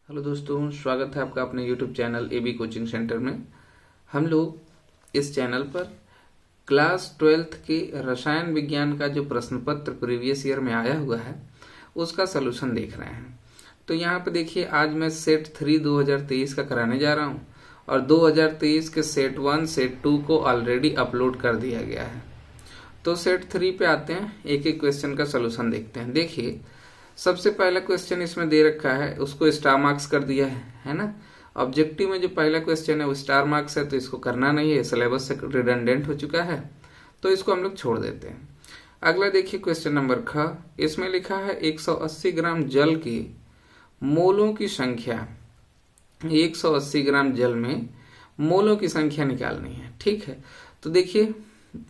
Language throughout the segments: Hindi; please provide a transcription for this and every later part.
हेलो दोस्तों, स्वागत है आपका अपने YouTube channel AB coaching centre में। हम लोग इस चैनल पर क्लास 12th के रसायन विज्ञान का जो प्रश्न पत्र प्रीवियस ईयर में आया हुआ है उसका सलूशन देख रहे हैं। तो यहाँ पे देखिए, आज मैं सेट 3 2023 का कराने जा रहा हूँ और 2023 के सेट 1 सेट 2 को ऑलरेडी अपलोड कर दिया गया है। तो सेट 3 पे आते हैं, एक एक क्वेश्चन का सलूशन देखते हैं। देखिए, सबसे पहला क्वेश्चन इसमें दे रखा है, उसको स्टार मार्क्स कर दिया है ना। ऑब्जेक्टिव में जो पहला क्वेश्चन है वो स्टार मार्क्स है, तो इसको करना नहीं है, सिलेबस से रिडंडेंट हो चुका है, तो इसको हम लोग छोड़ देते हैं। अगला देखिए क्वेश्चन नंबर ख, इसमें लिखा है 180 ग्राम जल की मोलों की संख्या, 180 ग्राम जल में मोलों की संख्या निकालनी है। ठीक है, तो देखिए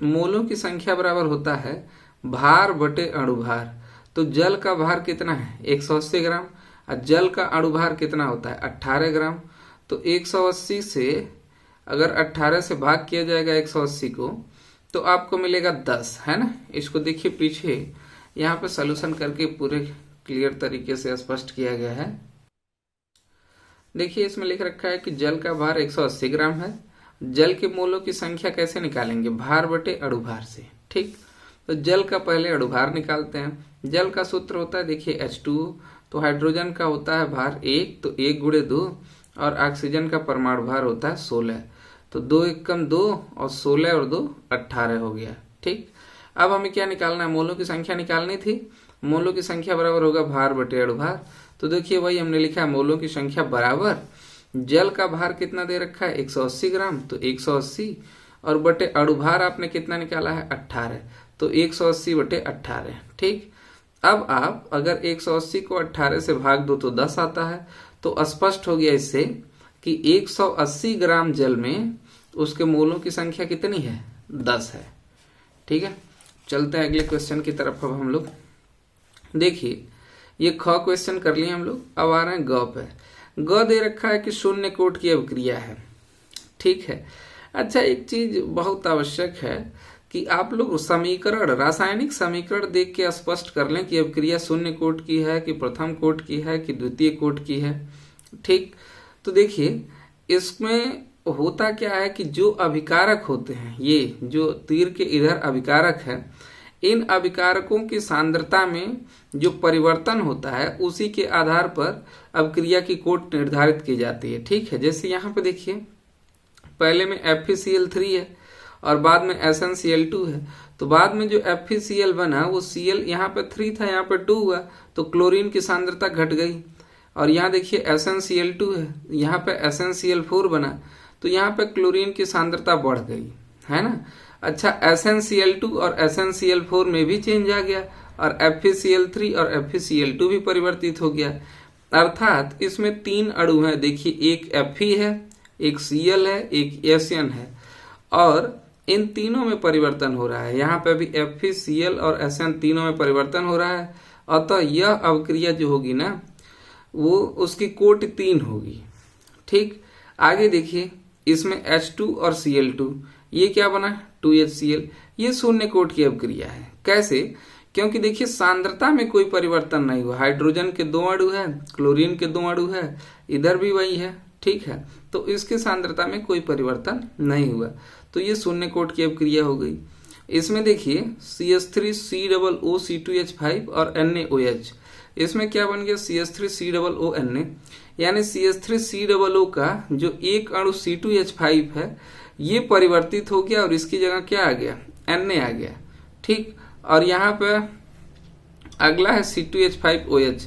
मोलों की संख्या बराबर होता है भार बटे अणुभार। तो जल का भार कितना है 180 ग्राम और जल का अणुभार कितना होता है 18 ग्राम। तो 180 से अगर 18 से भाग किया जाएगा 180 को तो आपको मिलेगा 10, है ना। इसको देखिए पीछे यहाँ पे सलूशन करके पूरे क्लियर तरीके से स्पष्ट किया गया है। देखिए इसमें लिख रखा है कि जल का भार 180 ग्राम है, जल के मोलों की संख्या कैसे निकालेंगे, भार बटे अणुभार से। ठीक, तो जल का पहले अणुभार निकालते हैं। जल का सूत्र होता है देखिए H2O, तो हाइड्रोजन का होता है भार 1, तो 1 गुणे 2, और ऑक्सीजन का परमाणु भार होता है 16। तो 2 एकम 2 और 16 और 2 18 हो गया। ठीक, अब हमें क्या निकालना है, मोलों की संख्या निकालनी थी। मोलों की संख्या बराबर होगा भार बटे अणुभार। तो देखिए वही हमने लिखा है, मोलों की संख्या बराबर जल का भार कितना दे रखा है 180 ग्राम, तो 180 और बटे अणुभार आपने कितना निकाला है 18, तो 180 बटे 18। ठीक, अब आप अगर 180 को 18 से भाग दो तो 10 आता है। तो स्पष्ट हो गया इससे कि 180 ग्राम जल में उसके मोलों की संख्या कितनी है 10 है। ठीक है, चलते हैं अगले क्वेश्चन की तरफ। अब हम लोग देखिए, ये ख क्वेश्चन कर लिए हम लोग, अब आ रहे हैं ग पे। ग दे रखा है कि शून्य कोट की अभिक्रिया है। ठीक है, अच्छा एक चीज बहुत आवश्यक है कि आप लोग समीकरण, रासायनिक समीकरण देख के स्पष्ट कर लें कि अभिक्रिया शून्य कोट की है कि प्रथम कोट की है कि द्वितीय कोट की है। ठीक, तो देखिए इसमें होता क्या है कि जो अभिकारक होते हैं, ये जो तीर के इधर अभिकारक है, इन अभिकारकों की सांद्रता में जो परिवर्तन होता है उसी के आधार पर अभिक्रिया की कोट निर्धारित की जाती है। ठीक है, जैसे यहाँ पे देखिए पहले में FeCl3 है और बाद में SnCl2 है, तो बाद में जो FeCl बना वो Cl यहाँ पे 3 था, यहाँ पे 2 हुआ, तो क्लोरीन की सांद्रता घट गई। और यहाँ देखिए SnCl2 है, यहाँ पे SnCl4 बना, तो यहाँ पे क्लोरीन की सांद्रता बढ़ गई, है ना। अच्छा, SnCl2 और SnCl4 में भी चेंज आ गया और FeCl3 और FeCl2 भी परिवर्तित हो गया। अर्थात इसमें 3 अणु हैं, देखिए एक Fe है, एक Cl है, एक Sn है, और इन तीनों में परिवर्तन हो रहा है। यहाँ पे भी FeCl और Sn तीनों में परिवर्तन हो रहा है, अतः यह अभिक्रिया जो होगी ना वो उसकी कोट 3 होगी। ठीक, आगे देखिए इसमें H2 और Cl2, ये क्या बना 2HCl, ये शून्य कोट की अभिक्रिया है। कैसे, क्योंकि देखिए सांद्रता में कोई परिवर्तन नहीं हुआ, हाइड्रोजन के 2 अणु है, क्लोरीन के 2 अणु है, इधर भी वही है। ठीक है, तो इसके सांद्रता में कोई परिवर्तन नहीं हुआ, तो ये शून्य कोट की अभिक्रिया हो गई। इसमें देखिए CH3COO2H5 और NaOH, इसमें क्या बन गया CH3COO Na, यानी CH3COO का जो एक अणु C2H5 है ये परिवर्तित हो गया और इसकी जगह क्या आ गया Na आ गया। ठीक, और यहाँ पे अगला है C2H5OH,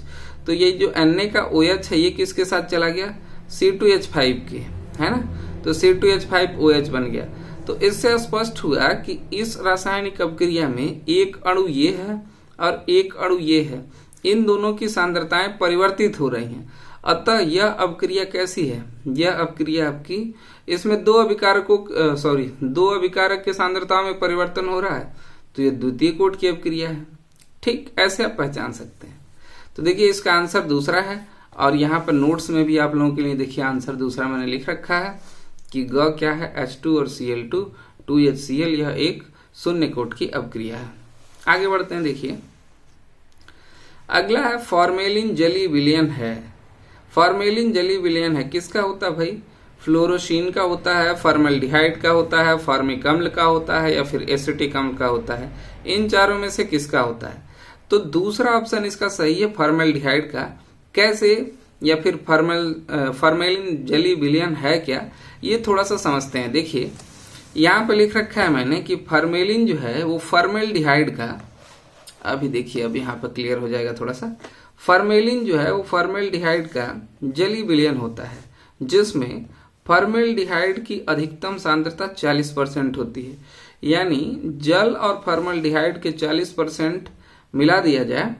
तो ये जो Na का OH है ये किसके साथ चला गया C2H5 के, है ना, तो C2H5OH बन गया। तो इससे स्पष्ट हुआ कि इस रासायनिक अभिक्रिया में एक अणु ये है और एक अणु ये है, इन दोनों की सांद्रताएं परिवर्तित हो रही हैं। अतः यह अभिक्रिया कैसी है, यह अभिक्रिया आपकी, इसमें दो अभिकारक के सांद्रता में परिवर्तन हो रहा है, तो यह द्वितीय कोट की अभिक्रिया है। ठीक, ऐसे आप पहचान सकते हैं। तो देखिए इसका आंसर दूसरा है, और यहाँ पर नोट्स में भी आप लोगों के लिए देखिए आंसर दूसरा मैंने लिख रखा है कि ग क्या है H2 और Cl2 2HCl, यह एक शून्य कोट की अभिक्रिया है। आगे बढ़ते हैं, देखिए अगला है फॉर्मेलिन जलीय विलयन है। फॉर्मेलिन जली विलयन है, किसका होता है भाई? फ्लोरोसीन का होता है, फॉर्मल्डिहाइड का होता है, फॉर्मिक अम्ल का होता है, या फिर एसिटिक अम्ल का होता है। इन चारों में से किसका होता है? तो दूसरा ऑप्शन इसका सही है, फॉर्मल्डिहाइड का। कैसे, या फिर फॉर्मेलिन जली विलयन है क्या, ये थोड़ा सा समझते हैं। देखिए यहाँ पे लिख रखा है मैंने कि फॉर्मेलिन जो है वो फॉर्मल्डिहाइड का, अभी देखिए अब यहाँ पे क्लियर हो जाएगा थोड़ा सा। फॉर्मेलिन जो है वो फॉर्मल्डिहाइड का जली विलयन होता है, जिसमें फॉर्मल्डिहाइड की अधिकतम सांद्रता 40% होती है। यानी जल और फॉर्मल्डिहाइड के 40% मिला दिया जाए,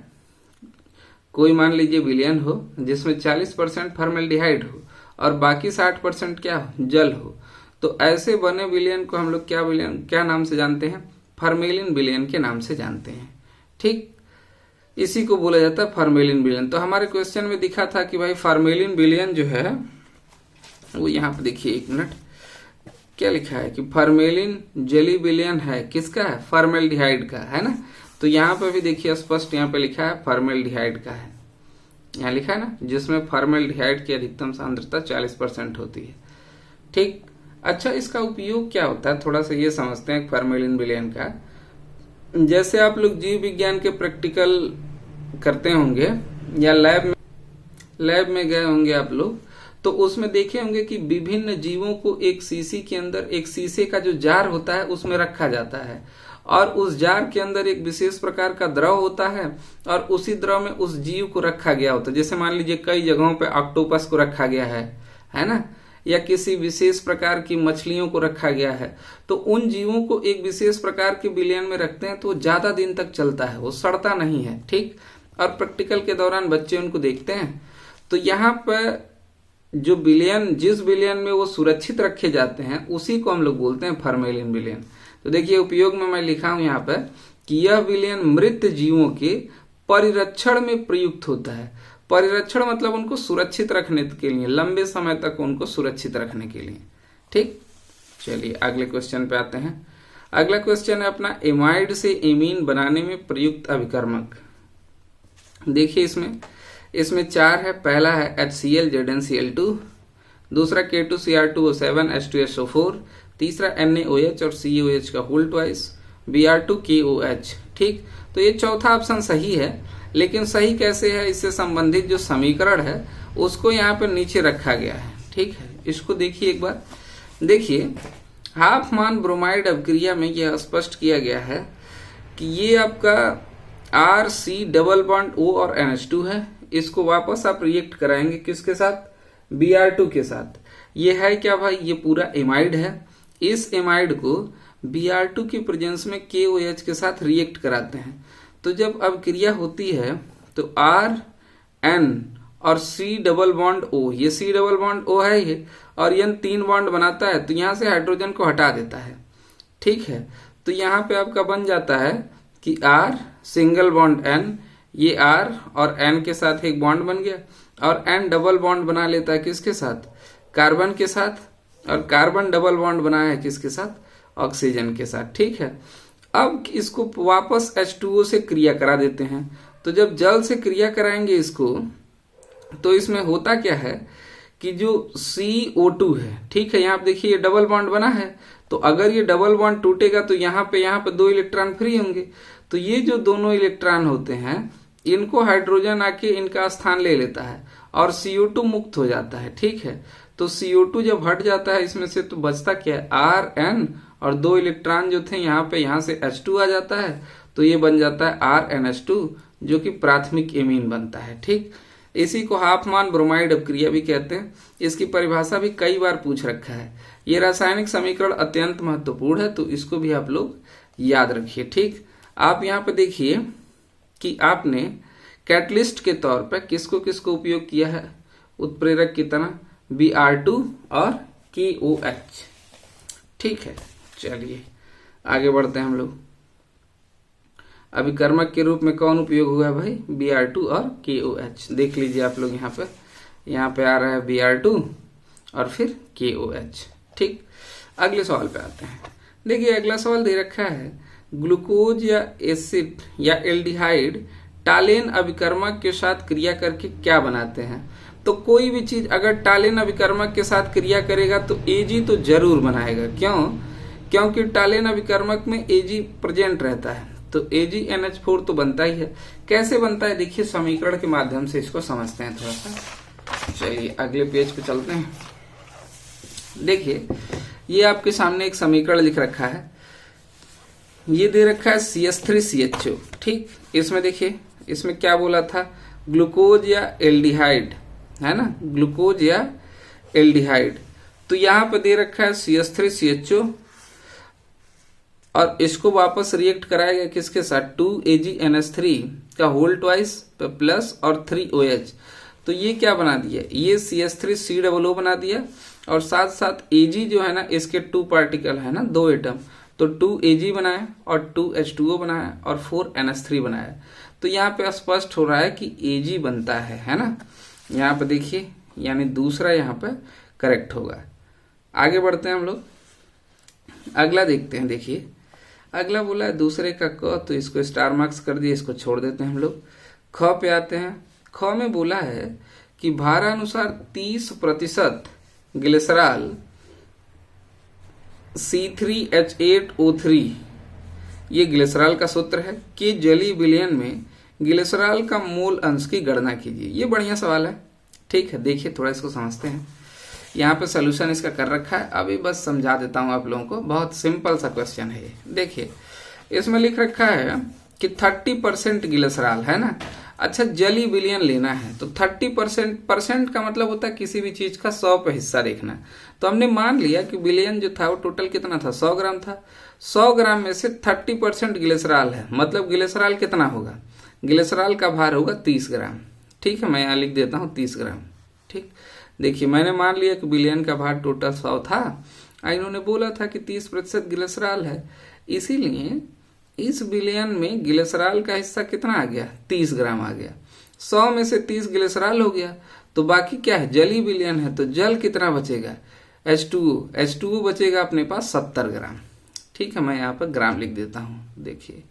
कोई मान लीजिए विलयन हो जिसमें 40% फॉर्मल्डिहाइड हो और बाकी 60% क्या हो? जल हो, तो ऐसे बने विलयन को हम लोग क्या नाम से जानते हैं? फॉर्मेलिन विलयन के नाम से जानते हैं। ठीक, इसी को बोला जाता है फॉर्मेलिन विलयन। तो हमारे क्वेश्चन में दिखा था कि भाई फॉर्मेलिन विलयन जो है वो यहाँ पे देखिए, एक मिनट, क्या लिखा है कि फॉर्मेलिन जली विलयन है, किसका है? फॉर्मल्डिहाइड का, है ना। तो यहाँ पे भी देखिए स्पष्ट यहाँ पे लिखा है फॉर्मल्डिहाइड का है, यहाँ लिखा है ना, जिसमें फॉर्मल्डिहाइड की अधिकतम सांद्रता 40% होती है। ठीक, अच्छा इसका उपयोग क्या होता है थोड़ा सा ये समझते हैं फॉर्मेलिन विलयन का। जैसे आप लोग जीव विज्ञान के प्रैक्टिकल करते होंगे या लैब में गए होंगे आप लोग, तो उसमें देखे होंगे कि विभिन्न जीवों को एक शीशी के अंदर, एक शीशे का जो जार होता है उसमें रखा जाता है, और उस जार के अंदर एक विशेष प्रकार का द्रव होता है, और उसी द्रव में उस जीव को रखा गया होता है। जैसे मान लीजिए कई जगहों पे ऑक्टोपस को रखा गया है ना, या किसी विशेष प्रकार की मछलियों को रखा गया है। तो उन जीवों को एक विशेष प्रकार के विलयन में रखते हैं तो ज्यादा दिन तक चलता है, वो सड़ता नहीं है। ठीक, और प्रैक्टिकल के दौरान बच्चे उनको देखते हैं। तो यहाँ पर जो विलयन, जिस विलयन में वो सुरक्षित रखे जाते हैं उसी को हम लोग बोलते हैं फॉर्मेलिन विलयन। तो देखिए उपयोग में मैं लिखा हूं यहाँ पर कि यह विलयन मृत जीवों के परिरक्षण में प्रयुक्त होता है। परिरक्षण मतलब उनको सुरक्षित रखने के लिए, लंबे समय तक उनको सुरक्षित रखने के लिए। ठीक, चलिए अगले क्वेश्चन पे आते हैं। अगला क्वेश्चन है अपना, एमाइड से एमीन बनाने में प्रयुक्त अभिकर्मक। देखिए इसमें 4 है। पहला है HCl ZnCl2, दूसरा K2Cr2O7 H2SO4, तीसरा NaOH और COH का होल ट्वाइस, Br2KOH। ठीक, तो ये चौथा ऑप्शन सही है, लेकिन सही कैसे है, इससे संबंधित जो समीकरण है उसको यहाँ पर नीचे रखा गया है। ठीक है, इसको देखिए एक बार। देखिए हाफमान ब्रोमाइड अभिक्रिया में यह स्पष्ट किया गया है कि ये आपका RC डबल बॉन्ड O और NH2 है। इसको वापस आप रिएक्ट कराएंगे किसके साथ? Br2 के साथ। ये है क्या भाई? ये पूरा एमाइड है। इस एमाइड को Br2 की प्रेजेंस में KOH के साथ रिएक्ट कराते हैं। तो जब अभिक्रिया होती है तो RN और C डबल बॉन्ड O, ये C डबल बॉन्ड O है ये, और N 3 बॉन्ड बनाता है, तो यहां से हाइड्रोजन को हटा देता है। ठीक है, तो यहाँ पे आपका बन जाता है कि R सिंगल बॉन्ड N, ये R और N के साथ एक बॉन्ड बन गया, और N डबल बॉन्ड बना लेता है किसके साथ? कार्बन के साथ, और कार्बन डबल बॉन्ड बनाया है किसके साथ? ऑक्सीजन के साथ। ठीक है, अब इसको वापस H2O से क्रिया करा देते हैं। तो जब जल से क्रिया कराएंगे इसको, तो इसमें होता क्या है कि जो CO2 है, ठीक है, यहाँ पे देखिए ये डबल बॉन्ड बना है, तो अगर ये डबल बॉन्ड टूटेगा तो यहाँ पे 2 इलेक्ट्रॉन फ्री होंगे। तो ये जो दोनों इलेक्ट्रॉन होते हैं इनको हाइड्रोजन आके इनका स्थान ले लेता है और CO2 मुक्त हो जाता है। ठीक है, तो CO2 जब हट जाता है इसमें से, तो बचता क्या है? RN, और 2 इलेक्ट्रॉन जो थे यहाँ से H2 आ जाता है, तो ये बन जाता है RNH2, जो कि प्राथमिक एमीन बनता है। ठीक, इसी को हाफमान ब्रोमाइड अपक्रिया भी कहते हैं। इसकी परिभाषा भी कई बार पूछ रखा है। ये रासायनिक समीकरण अत्यंत महत्वपूर्ण है, तो इसको भी आप लोग याद रखिए। ठीक, आप यहाँ पे देखिए कि आपने कैटलिस्ट के तौर पर किसको किसको उपयोग किया है उत्प्रेरक की तरह? Br2 और KOH। ठीक है, चलिए आगे बढ़ते हैं हम लोग। अभिकर्मक के रूप में कौन उपयोग हुआ है भाई? Br2 और KOH। देख लीजिए आप लोग यहाँ पे आ रहा है Br2 और फिर KOH। ठीक, अगले सवाल पे आते हैं। देखिए अगला सवाल दे रखा है, ग्लूकोज या एसिड या एल्डिहाइड टालेन अभिकर्मक के साथ क्रिया करके क्या बनाते हैं? तो कोई भी चीज अगर टालेन अभिकर्मक के साथ क्रिया करेगा तो Ag तो जरूर बनाएगा। क्यों? क्योंकि टालेन अभिकर्मक में Ag प्रेजेंट रहता है, तो AgNH4 तो बनता ही है। कैसे बनता है देखिए, समीकरण के माध्यम से इसको समझते हैं थोड़ा सा। चलिए अगले पेज पे चलते हैं। देखिए ये आपके सामने एक समीकरण लिख रखा है, ये दे रखा है CH3CHO। ठीक, इसमें देखिए इसमें क्या बोला था, ग्लूकोज या एल्डिहाइड, है ना, ग्लूकोज या एल्डिहाइड। तो यहां पे दे रखा है CH3CHO और इसको वापस रिएक्ट कराएगा किसके साथ, 2AgNH3 का होल ट्वाइस प्लस और 3OH। तो ये क्या बना दिया, ये CH3COO बना दिया और साथ साथ Ag जो है ना, इसके 2 पार्टिकल है ना, 2 एटम, तो 2Ag बनाया और 2H2O बनाया और 4NH3 बनाया। तो यहाँ पे स्पष्ट हो रहा है कि Ag बनता है ना। यहाँ पे देखिए, यानी दूसरा यहाँ पे करेक्ट होगा। आगे बढ़ते हैं हम लोग, अगला देखते हैं। देखिए अगला बोला है दूसरे का क, तो इसको स्टार मार्क्स कर दिए, इसको छोड़ देते हैं हम लोग। ख पे आते हैं। ख में बोला है कि भारानुसार 30% ग्लिसरॉल C3H8O3, ये ग्लिसरॉल का सूत्र है, कि जलीय विलयन में ग्लिसरॉल का मोल अंश की गणना कीजिए। ये बढ़िया सवाल है। ठीक है, देखिए थोड़ा इसको समझते हैं। यहाँ पे सोल्यूशन इसका कर रखा है, अभी बस समझा देता हूँ आप लोगों को। बहुत सिंपल सा क्वेश्चन है ये। देखिए इसमें लिख रखा है कि 30% ग्लिसरॉल है ना। अच्छा, जलीय विलयन लेना है तो 30% का मतलब होता है किसी भी चीज का 100 पे हिस्सा देखना। तो हमने मान लिया कि विलयन जो था वो टोटल कितना था, 100 ग्राम था। 100 ग्राम में से 30% ग्लिसरॉल है, मतलब ग्लिसरॉल कितना होगा, ग्लिसरॉल का भार होगा 30 ग्राम। ठीक है, मैं यहाँ लिख देता हूँ 30 ग्राम। ठीक, देखिए मैंने मान लिया कि विलयन का भार टोटल 100 था, इन्होंने बोला था कि 30% ग्लिसरॉल है, इसीलिए इस विलयन में ग्लिसरॉल का हिस्सा कितना आ गया, 30 ग्राम आ गया। 100 में से 30 ग्लिसरॉल हो गया, तो बाकी क्या है, जलीय विलयन है, तो जल कितना बचेगा, H2O बचेगा अपने पास 70 ग्राम। ठीक है, मैं यहाँ पर ग्राम लिख देता हूँ। देखिए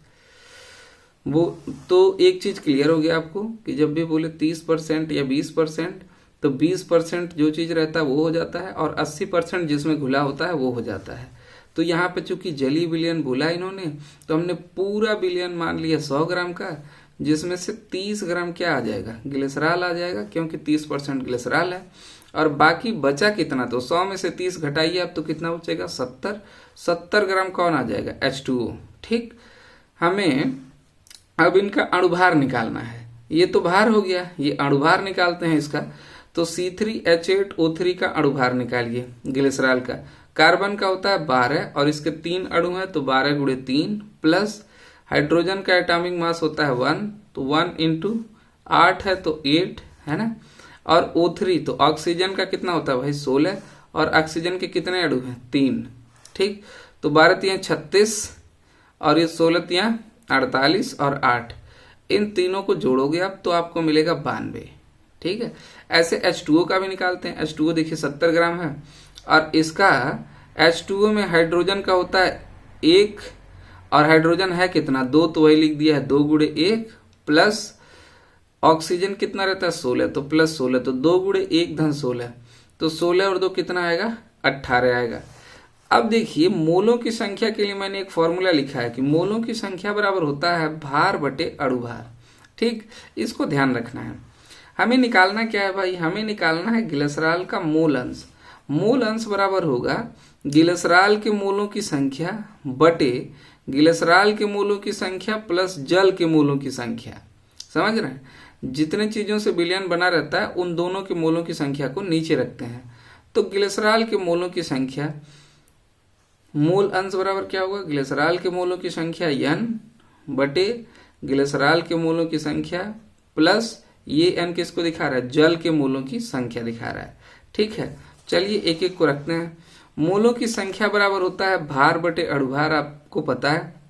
वो तो एक चीज क्लियर हो गया आपको कि जब भी बोले 30% या 20%, तो 20% जो चीज रहता है वो हो जाता है और 80% जिसमें घुला होता है वो हो जाता है। तो यहाँ पे चूंकि जलीय विलयन बोला इन्होंने, तो हमने पूरा विलयन मान लिया 100 ग्राम का, जिसमें से 30 ग्राम क्या आ जाएगा, ग्लिसरॉल आ जाएगा, क्योंकि 30% ग्लिसरॉल है। और बाकी बचा कितना, तो 100 में से 30 घटाइए आप, तो कितना बचेगा, 70 ग्राम कौन आ जाएगा, H2O। ठीक, हमें अब इनका अणुभार निकालना है। ये तो भार हो गया, ये अणुभार निकालते हैं इसका। तो C3H8O3 का अणुभार निकालिए ग्लिसरॉल का। कार्बन का होता है 12 और इसके 3 अणु है, तो 12 गुणे 3 प्लस हाइड्रोजन का एटॉमिक मास होता है 1, तो 1 इंटू 8 है तो 8 है ना। और O3 तो ऑक्सीजन का कितना होता है भाई 16, और ऑक्सीजन के कितने अणु हैं 3। ठीक, तो 12 तियां 36 और ये 16 तियां 48 और 8, इन तीनों को जोड़ोगे आप तो आपको मिलेगा 92। ठीक है, ऐसे H2O का भी निकालते हैं। H2O देखिए 70 ग्राम है, और इसका H2O में हाइड्रोजन का होता है 1, और हाइड्रोजन है कितना 2, तो वही लिख दिया है 2 गुणे 1, प्लस ऑक्सीजन कितना रहता है 16, तो प्लस 16, तो 2 गुणे 1 धन 16, तो 16 और 2 कितना आएगा 18 आएगा। अब देखिए मोलों की संख्या के लिए मैंने एक फॉर्मूला लिखा है कि मोलों की संख्या बराबर होता है भार बटे अणुभार। ठीक, इसको ध्यान रखना है। हमें निकालना क्या है भाई, हमें निकालना है ग्लिसरॉल का मोल अंश। मोल अंश बराबर होगा ग्लिसरॉल के मोलों की संख्या बटे ग्लिसरॉल के मोलों की संख्या प्लस जल के मोलों की संख्या। समझ रहे हैं, जितने चीजों से विलयन बना रहता है उन दोनों के मोलों की संख्या को नीचे रखते हैं। तो ग्लिसरॉल के मोलों की संख्या, मोल अंश बराबर क्या होगा, ग्लिसरॉल के मोलों की संख्या n बटे ग्लिसरॉल के मोलों की संख्या प्लस ये n किसको दिखा रहा है, जल के मोलों की संख्या दिखा रहा है। ठीक है, चलिए एक एक को रखते हैं। मोलों की संख्या बराबर होता है भार बटे अणुभार, आपको पता है।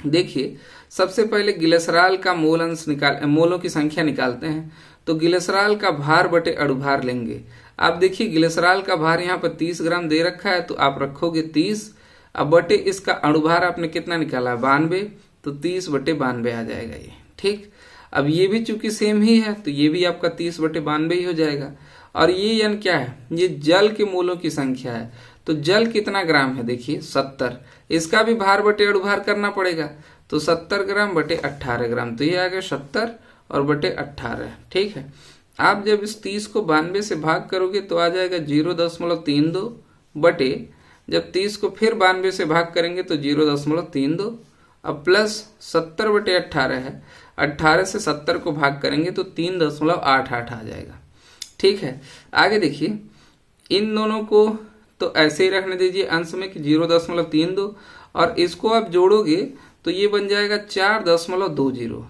देखिए सबसे पहले ग्लिसरॉल का मोल अंश मोलों की संख्या निकालते हैं, तो ग्लिसरॉल का भार बटे अणुभार लेंगे। आप देखिए ग्लिसरॉल का भार यहाँ पर 30 ग्राम दे रखा है, तो आप रखोगे 30, अब बटे इसका अणुभार आपने कितना निकाला 92, तो 30 बटे 92 आ जाएगा ये। ठीक, अब ये भी चूंकि सेम ही है तो ये भी आपका 30/92 ही हो जाएगा। और ये n क्या है, ये जल के मोलों की संख्या है। तो जल कितना ग्राम है, देखिए 70, इसका भी भार बटे अणुभार करना पड़ेगा। तो 70 ग्राम बटे 18 ग्राम, तो ये आ गया 70 और बटे 18। ठीक है, आप जब इस 30 को 92 से भाग करोगे तो आ जाएगा 0.32 बटे, जब 30 को फिर 92 से भाग करेंगे तो 0.32, अब प्लस 70/18 है, 18 से 70 को भाग करेंगे तो 3.88 आ जाएगा। ठीक है, आगे देखिए, इन दोनों को तो ऐसे ही रखने दीजिए अंश में कि 0.32, और इसको आप जोड़ोगे तो ये बन जाएगा 4.20,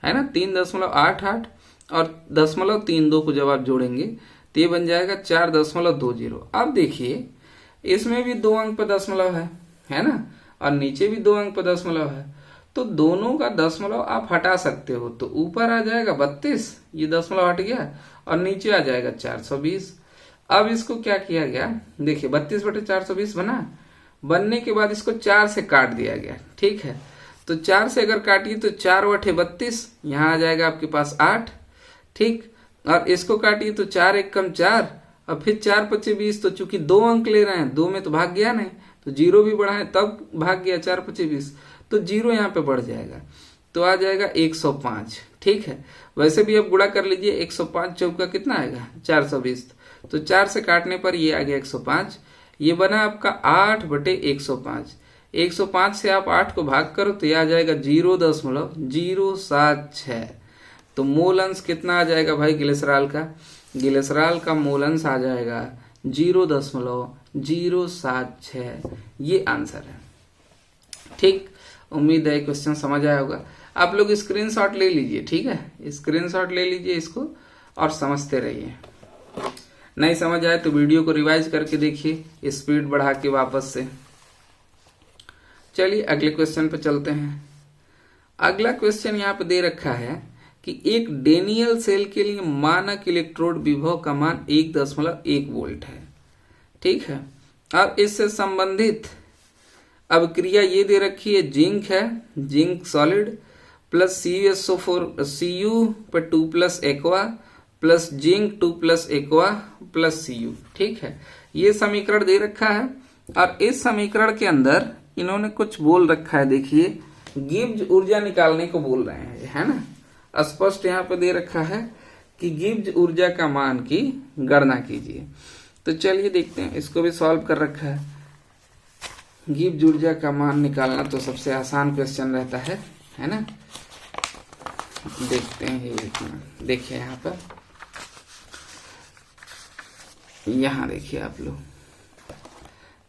है ना। 3.88 और 0.32 को जब आप जोड़ेंगे तो ये बन जाएगा 4.20। अब देखिए इसमें भी 2 अंक पर दशमलव है ना, और नीचे भी 2 अंक पर दशमलव है, तो दोनों का दशमलव आप हटा सकते हो। तो ऊपर आ जाएगा 32, ये दशमलव हट गया, और नीचे आ जाएगा 420। अब इसको क्या किया गया, देखिए 32/420 बनने के बाद इसको 4 से काट दिया गया। ठीक है, तो 4 से अगर काटिए तो 4/32, यहाँ आ जाएगा आपके पास 8। ठीक, और इसको काटिए तो 4 1 कम 4, और फिर 4×5 20, तो चूंकि 2 अंक ले रहे हैं, 2 में तो भाग गया नहीं, तो 0 भी बढ़ाएं तब भाग गया 4×5 20, तो 0 यहाँ पे बढ़ जाएगा, तो आ जाएगा 105। ठीक है, वैसे भी आप गुणा कर लीजिए, 105 चौका कितना आएगा 420, तो 4 से काटने पर ये आ गया 105। ये बना आपका 8/105। 105 से आप 8 को भाग करो तो ये आ जाएगा 0.076। तो मोल अंश कितना आ जाएगा भाई ग्लिसरॉल का, ग्लिसरॉल का मोल अंश आ जाएगा 0.076। ये आंसर है। ठीक, उम्मीद है क्वेश्चन समझ आया होगा। आप लोग स्क्रीनशॉट ले लीजिए, ठीक है, स्क्रीनशॉट ले लीजिए इसको और समझते रहिए। नहीं समझ आए तो वीडियो को रिवाइज करके देखिए, स्पीड बढ़ा के वापस से। चलिए अगले क्वेश्चन पे चलते हैं। अगला क्वेश्चन यहाँ पे दे रखा है कि एक डेनियल सेल के लिए मानक इलेक्ट्रोड विभव का मान 1.1 वोल्ट है। ठीक है, अब इससे संबंधित अभिक्रिया ये दे रखी है, जिंक है, जिंक सॉलिड प्लस Cu पर 2+ aqua plus zinc 2+ aqua plus Cu। ठीक है, ये समीकरण दे रखा है, और इस समीकरण के अंदर इन्होंने कुछ बोल रखा है, देखिए गिब्स ऊर्जा निकालने को बोल रहे हैं, है ना। स्पष्ट यहाँ पे दे रखा है कि गिब्स ऊर्जा का मान की गणना कीजिए। तो चलिए देखते हैं, इसको भी सॉल्व कर रखा है। गिब्स ऊर्जा का मान निकालना तो सबसे आसान क्वेश्चन रहता है ना। देखते हैं ये, देखिए यहाँ पर, यहाँ देखिए आप लोग,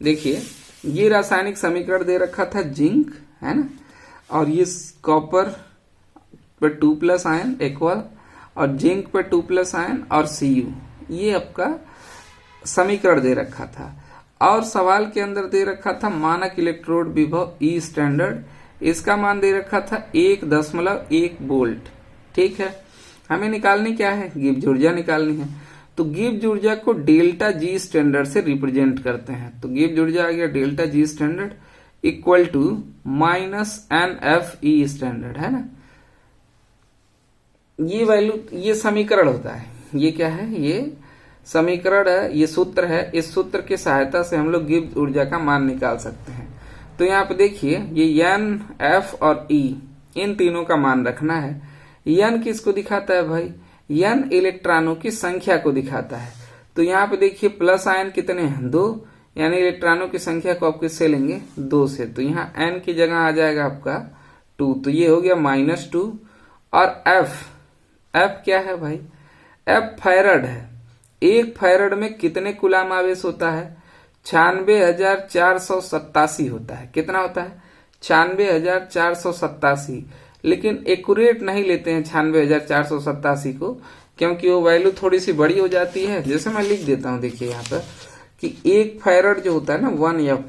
देखिए ये रासायनिक समीकरण दे रखा था जिंक, है ना, और ये कॉपर पर 2+ आयन एक्वा, और जिंक पर 2+ आयन और Cu, ये आपका समीकरण दे रखा था। और सवाल के अंदर दे रखा था मानक इलेक्ट्रोड विभव ई स्टैंडर्ड, इसका मान दे रखा था 1.1 वोल्ट। ठीक है, हमें निकालनी क्या है, गिब्स ऊर्जा निकालनी है। तो गिब्स ऊर्जा को डेल्टा जी स्टैंडर्ड से रिप्रेजेंट करते हैं। तो गिब्स ऊर्जा आ गया delta G standard equal to -NFE standard, है ना। ये वैल्यू, ये समीकरण होता है, ये क्या है, ये समीकरण है, ये सूत्र है। इस सूत्र की सहायता से हम लोग गिब्स ऊर्जा का मान निकाल सकते हैं। तो यहाँ पे देखिए, ये N, F और E, इन तीनों का मान रखना है। N किसको दिखाता है भाई, N इलेक्ट्रॉनों की संख्या को दिखाता है। तो यहाँ पे देखिए प्लस आयन कितने हैं, 2, यानी इलेक्ट्रॉनों की संख्या को आप किससे लेंगे, 2 से। तो यहाँ N की जगह आ जाएगा आपका 2, तो ये हो गया -2। और F क्या है भाई, F फैरड है। 1 फैरड में कितने कूलाम आवेश होता है, 96,487 होता है। कितना होता है, 96,487। लेकिन एक्यूरेट नहीं लेते हैं 96,487 को, क्योंकि वो वैल्यू थोड़ी सी बड़ी हो जाती है। जैसे मैं लिख देता हूं, देखिए यहाँ पर कि 1 फैरड जो होता है ना, 1F,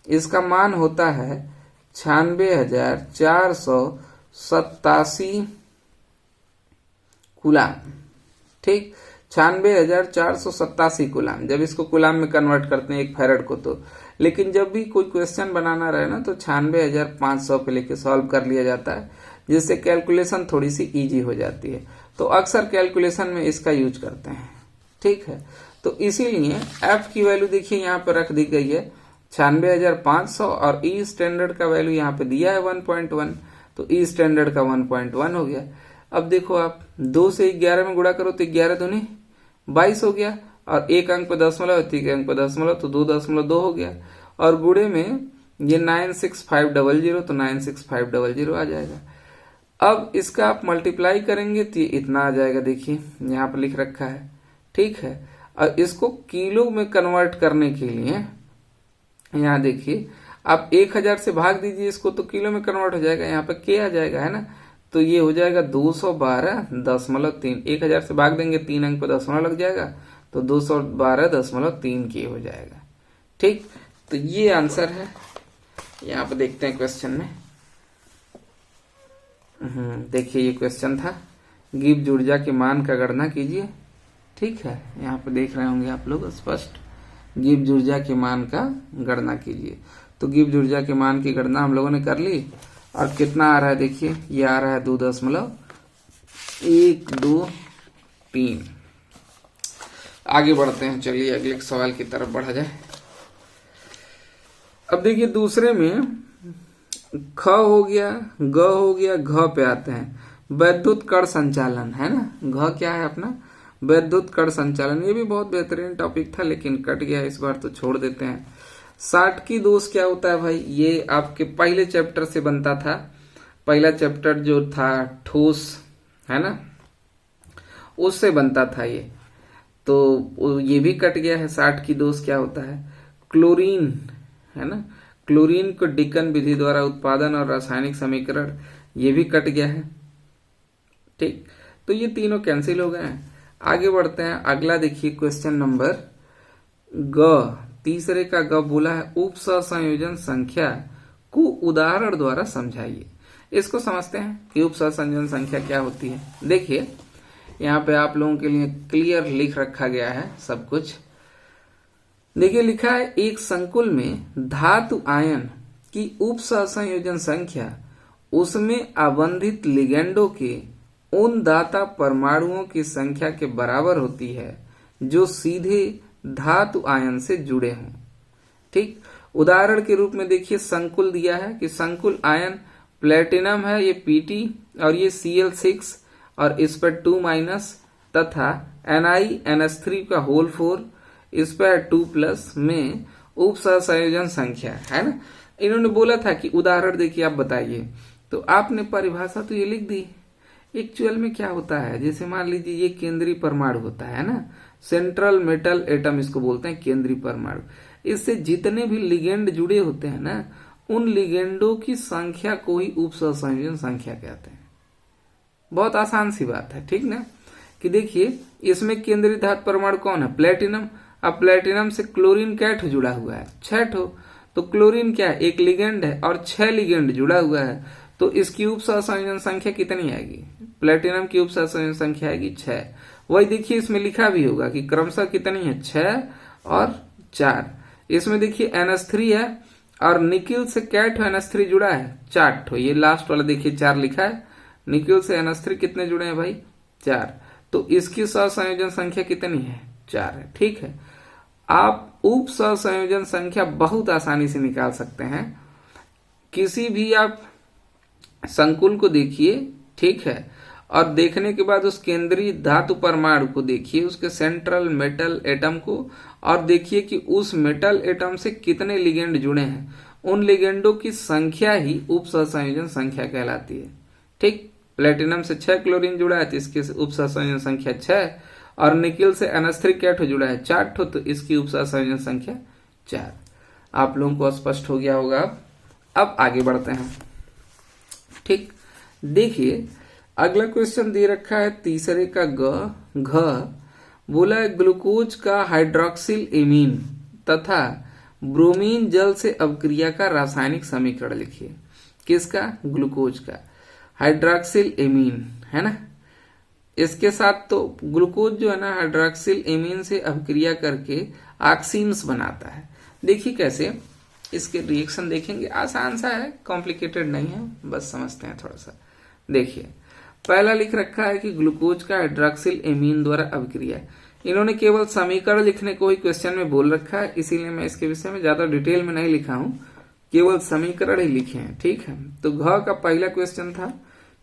इसका मान होता है 96,487 कूलाम। ठीक, 96,487 कूलाम। जब इसको कूलाम में कन्वर्ट करते हैं 1 फैरड को तो, लेकिन जब भी कोई क्वेश्चन बनाना रहे ना तो 96,500 पे लेके सॉल्व कर लिया जाता है। जिससे कैलकुलेशन थोड़ी सी इजी हो जाती है। तो अक्सर कैलकुलेशन में इसका यूज करते हैं, ठीक है। तो इसीलिए एफ की वैल्यू देखिए यहाँ पे रख दी गई है 96,500 और ई स्टैंडर्ड का वैल्यू यहाँ पे दिया है 1.1, तो ई स्टैंडर्ड का 1.1 हो गया। अब देखो आप 2 से 11 में गुणा करो तो 11 दूनी 22 हो गया, और एक अंक पे दशमलव, एक अंक पे दशमलव, तो 2.2 हो गया, और गुणे में ये 96500, तो 96500 आ जाएगा। अब इसका आप मल्टीप्लाई करेंगे तो ये इतना आ जाएगा, देखिए यहाँ पर लिख रखा है, ठीक है। और इसको किलो में कन्वर्ट करने के लिए यहाँ देखिए आप 1000 से भाग दीजिए इसको, तो किलो में कन्वर्ट हो जाएगा, यहाँ पे के आ जाएगा, है ना। तो ये हो जाएगा 212.3, 1000 से भाग देंगे 3 अंक पे दशमलव लग जाएगा, तो 212.3 के हो जाएगा, ठीक। तो ये आंसर है। यहाँ पे देखते हैं क्वेश्चन में, देखिए ये क्वेश्चन था, गिब्स ऊर्जा के मान का गणना कीजिए, ठीक है। यहाँ पे देख रहे होंगे आप लोग स्पष्ट, गिब्स ऊर्जा के मान का गणना कीजिए। तो गिब्स ऊर्जा के मान की गणना हम लोगों ने कर ली, और कितना आ रहा है देखिए, ये आ रहा है 2.123। आगे बढ़ते हैं, चलिए अगले सवाल की तरफ बढ़ा जाए। अब देखिए दूसरे में ख हो गया, ग हो गया, घ पे आते हैं, वैद्युत कण संचालन, है ना। घ क्या है अपना, वैद्युत कण संचालन। ये भी बहुत बेहतरीन टॉपिक था लेकिन कट गया इस बार, तो छोड़ देते हैं। साटकी दोष क्या होता है भाई, ये आपके पहले चैप्टर से बनता था। पहला चैप्टर जो था ठोस, है ना, उससे बनता था ये, तो ये भी कट गया है। साटकी दोष क्या होता है, क्लोरीन, है ना, क्लोरीन को डिकन विधि द्वारा उत्पादन और रासायनिक समीकरण, ये भी कट गया है, ठीक। तो ये तीनों कैंसिल हो गए हैं। आगे बढ़ते हैं, अगला देखिए क्वेश्चन नंबर ग, तीसरे का ग बोला है, उप सहसंयोजन संख्या को उदाहरण द्वारा समझाइए। इसको समझते हैं कि उप सहसंयोजन संख्या क्या होती है। देखिए यहाँ पे आप लोगों के लिए क्लियर लिख रखा गया है सब कुछ। देखिए लिखा है, एक संकुल में धातु आयन की उप सहसंयोजन संख्या उसमें आबंधित लिगेंडों के उन दाता परमाणुओं की संख्या के बराबर होती है जो सीधे धातु आयन से जुड़े हों, ठीक। उदाहरण के रूप में देखिए संकुल दिया है कि संकुल आयन प्लेटिनम है, ये Pt, और ये Cl6, और इस पर 2- तथा NiNH3 का होल 4, इस पर 2+ में उप सहसंयोजन संख्या, है ना। इन्होंने बोला था कि उदाहरण देखिए आप बताइए, तो आपने परिभाषा तो ये लिख दी। एक्चुअल में क्या होता है, जैसे मान लीजिए ये केंद्रीय परमाणु होता है ना, सेंट्रल मेटल एटम इसको बोलते हैं केंद्रीय परमाणु। इससे जितने भी लिगेंड जुड़े होते हैं ना, उन लिगेंडों की संख्या को ही उप सहसंयोजन संख्या कहते हैं। बहुत आसान सी बात है, ठीक ना। कि देखिए इसमें केंद्रीय धातु परमाणु कौन है, प्लेटिनम। अब प्लेटिनम से क्लोरीन क्या जुड़ा हुआ है, 6 ठो। तो क्लोरीन क्या है, एक लिगेंड है और 6 लिगेंड जुड़ा हुआ है, तो इसकी उप सहसंयोजन संख्या कितनी आएगी, प्लेटिनम की उप सहसंयोजन संख्या आएगी 6। वही देखिए इसमें लिखा भी होगा कि क्रमशः कितनी है, 6 और 4। इसमें देखिए NH3 है, और निकिल से क्या ठो NH3 जुड़ा है, 4 ठो। ये लास्ट वाला देखिए 4 लिखा है, निकिल से NH3 कितने जुड़े हैं भाई, 4। तो इसकी सहसंयोजन संख्या कितनी है, 4 है, ठीक है। आप उप सहसंयोजन संख्या बहुत आसानी से निकाल सकते हैं। किसी भी आप संकुल को देखिए, ठीक है, और देखने के बाद उस केंद्रीय धातु परमाणु को देखिए, उसके सेंट्रल मेटल एटम को, और देखिए कि उस मेटल एटम से कितने लिगेंड जुड़े हैं। उन लिगेंडों की संख्या ही उप सहसंयोजन संख्या कहलाती है, ठीक। प्लेटिनम से 6 क्लोरीन जुड़ा है तो इसकी उप सहसंयोजन संख्या 6, और निकिल से NH3 क्या ठो जुड़ा है, 4 ठो, तो इसकी उप सहसंयोजन संख्या 4। आप लोगों को स्पष्ट हो गया होगा। अब आगे बढ़ते हैं, ठीक। देखिए अगला क्वेश्चन दे रखा है, तीसरे का घ बोला है, ग्लूकोज का हाइड्रोक्सिल एमीन तथा ब्रोमीन जल से अवक्रिया का रासायनिक समीकरण लिखिए। किसका, ग्लूकोज का। हाइड्रोक्सिल एमीन, है ना, इसके साथ तो ग्लूकोज जो है ना हाइड्रोक्सिल एमीन से अवक्रिया करके ऑक्सीन्स बनाता है। देखिए कैसे, इसके रिएक्शन देखेंगे, आसान सा है, कॉम्प्लिकेटेड नहीं है, बस समझते हैं थोड़ा सा। देखिए पहला लिख रखा है कि ग्लूकोज का हाइड्रॉक्सिल एमीन द्वारा अभिक्रिया। इन्होंने केवल समीकरण लिखने को ही क्वेश्चन में बोल रखा है, इसीलिए मैं इसके विषय में ज्यादा डिटेल में नहीं लिखा हूं, केवल समीकरण ही लिखे हैं। ठीक है, तो घ का पहला क्वेश्चन था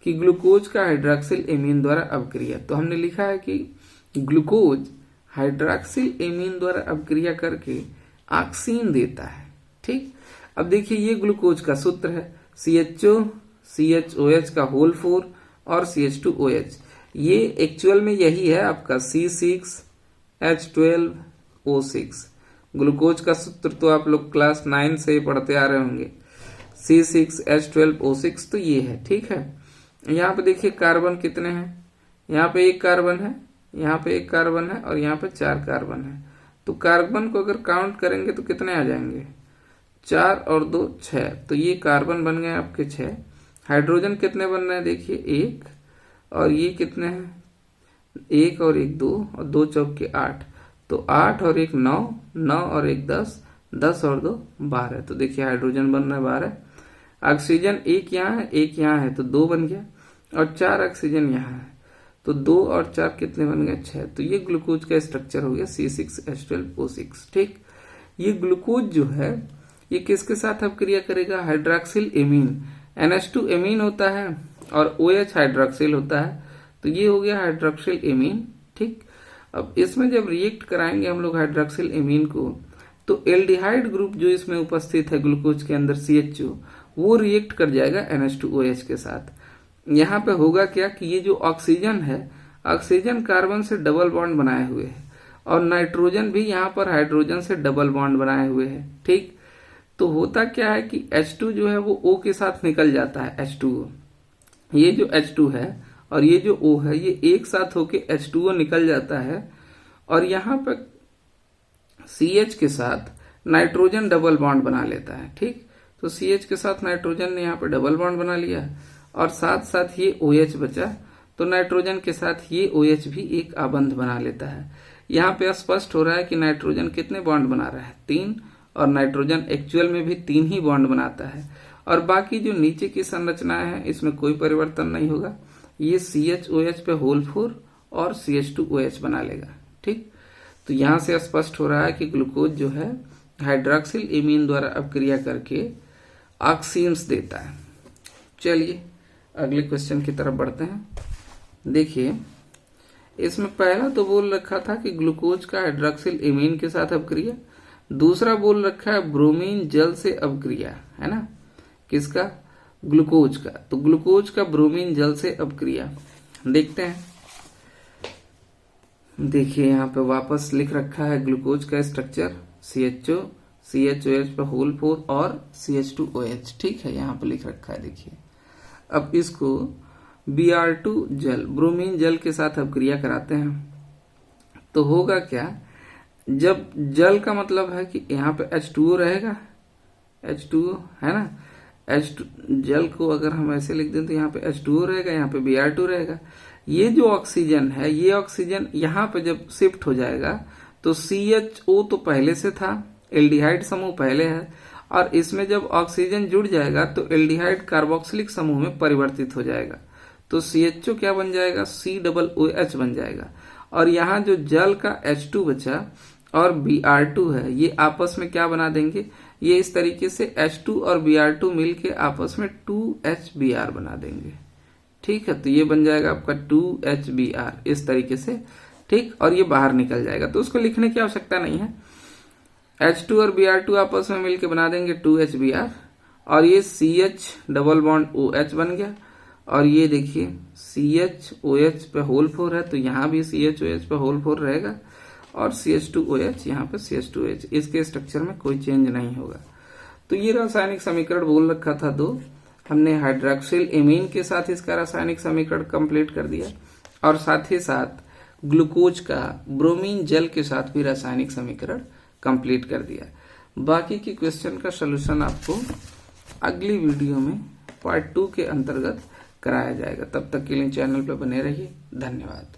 कि ग्लूकोज का हाइड्रॉक्सिल एमीन द्वारा अभिक्रिया। तो हमने लिखा है कि ग्लूकोज हाइड्रॉक्सिल एमीन द्वारा अभिक्रिया करके ऑक्सीन देता है। ठीक, अब देखिए ये ग्लूकोज का सूत्र है CHO CHOH का होल 4 और CH2OH। ये एक्चुअल में यही है आपका C6H12O6। ग्लूकोज का सूत्र तो आप लोग क्लास 9 से पढ़ते आ रहे होंगे, C6H12O6 तो ये है। ठीक है, यहाँ पे देखिए कार्बन कितने हैं, यहाँ पे एक कार्बन है, यहाँ पे एक कार्बन है और यहाँ पे 4 कार्बन है। तो कार्बन को अगर काउंट करेंगे तो कितने आ जाएंगे, 4 और 2 6। तो ये कार्बन बन गए आपके 6। हाइड्रोजन कितने बन रहे हैं देखिए 1, और ये कितने हैं 1 और 1 2 और 2 चौके 8। तो 8 और 1 9, 9 और 1 10, 10 और 2 12। तो देखिए हाइड्रोजन बन रहा है 12। ऑक्सीजन एक यहाँ है एक यहाँ है तो 2 बन गया, और 4 ऑक्सीजन यहाँ है तो 2 और 4 कितने बन गए 6। तो ये ग्लूकोज का स्ट्रक्चर हो गया C6H12O6। ठीक, ये ग्लूकोज जो है ये किसके साथ अभिक्रिया करेगा, हाइड्रॉक्सिल एमीन। NH2 एमीन होता है और OH हाइड्रॉक्सिल होता है, तो ये हो गया हाइड्रॉक्सिल एमीन। ठीक, अब इसमें जब रिएक्ट कराएंगे हम लोग हाइड्रॉक्सिल एमीन को, तो एल्डिहाइड ग्रुप जो इसमें उपस्थित है ग्लूकोज के अंदर CHO, वो रिएक्ट कर जाएगा NH2OH के साथ। यहाँ पे होगा क्या कि ये जो ऑक्सीजन है, ऑक्सीजन कार्बन से डबल बॉन्ड बनाए हुए है, और नाइट्रोजन भी यहाँ पर हाइड्रोजन से डबल बॉन्ड बनाए हुए है। ठीक, तो होता क्या है कि H2 जो है वो O के साथ निकल जाता है, H2O। ये जो H2 है और ये जो O है ये एक साथ होके H2O निकल जाता है, और यहाँ पर CH के साथ नाइट्रोजन डबल बॉन्ड बना लेता है। ठीक, तो CH के साथ नाइट्रोजन ने यहाँ पर डबल बॉन्ड बना लिया, और साथ साथ ये OH बचा, तो नाइट्रोजन के साथ ये OH भी एक आबंध बना लेता है। यहाँ पे स्पष्ट हो रहा है कि नाइट्रोजन कितने बॉन्ड बना रहा है, 3, और नाइट्रोजन एक्चुअल में भी 3 ही बॉन्ड बनाता है, और बाकी जो नीचे की संरचनाएं हैं इसमें कोई परिवर्तन नहीं होगा। ये CHOH पे होल 4 और CH2OH बना लेगा। ठीक, तो यहां से स्पष्ट हो रहा है कि ग्लूकोज जो है हाइड्रॉक्सिल एमीन द्वारा अभिक्रिया करके ऑक्सीन्स देता है। चलिए अगले क्वेश्चन की तरफ बढ़ते हैं। देखिए इसमें पहला तो बोल रखा था कि ग्लूकोज का हाइड्रॉक्सिल एमीन के साथ अभिक्रिया, दूसरा बोल रखा है ब्रोमीन जल से अभिक्रिया, है ना, किसका, ग्लूकोज का। तो ग्लूकोज का ब्रोमीन जल से अभिक्रिया देखते हैं। देखिए यहाँ पे वापस लिख रखा है ग्लूकोज का स्ट्रक्चर CHO CHOH पे होल 4 और CH2OH। ठीक है, यहाँ पे लिख रखा है। देखिए अब इसको Br2 जल ब्रोमीन जल के साथ अभिक्रिया कराते हैं, तो होगा क्या, जब जल का मतलब है कि यहाँ पे H2O रहेगा, H2O है ना, H2 जल को अगर हम ऐसे लिख दें तो यहाँ पे H2O रहेगा, यहाँ पे Br2 रहेगा। ये जो ऑक्सीजन है, ये ऑक्सीजन यहाँ पे जब शिफ्ट हो जाएगा तो CHO तो पहले से था, एल्डिहाइड समूह पहले है, और इसमें जब ऑक्सीजन जुड़ जाएगा तो एल्डिहाइड कार्बोक्सिलिक समूह में परिवर्तित हो जाएगा, तो CHO क्या बन जाएगा, COOH बन जाएगा। और यहाँ जो जल का H2 बचा और Br2 है, ये आपस में क्या बना देंगे, ये इस तरीके से H2 और Br2 मिलके आपस में 2HBr बना देंगे। ठीक है, तो ये बन जाएगा आपका 2HBr इस तरीके से। ठीक, और ये बाहर निकल जाएगा, तो उसको लिखने की आवश्यकता नहीं है। H2 और Br2 आपस में मिलके बना देंगे 2HBr, और ये CH डबल बॉन्ड OH बन गया, और ये देखिए CHOH पे होल 4 है, तो यहाँ भी CHOH पे होल 4 रहेगा, और CH2OH यहाँ पे CH2OH, इसके स्ट्रक्चर में कोई चेंज नहीं होगा। तो ये रासायनिक समीकरण बोल रखा था 2, हमने हाइड्रॉक्सिल एमीन के साथ इसका रासायनिक समीकरण कंप्लीट कर दिया, और साथ ही साथ ग्लूकोज का ब्रोमीन जल के साथ भी रासायनिक समीकरण कंप्लीट कर दिया। बाकी की क्वेश्चन का सलूशन आपको अगली वीडियो में पार्ट 2 के अंतर्गत कराया जाएगा। तब तक के लिए चैनल पर बने रहिए। धन्यवाद।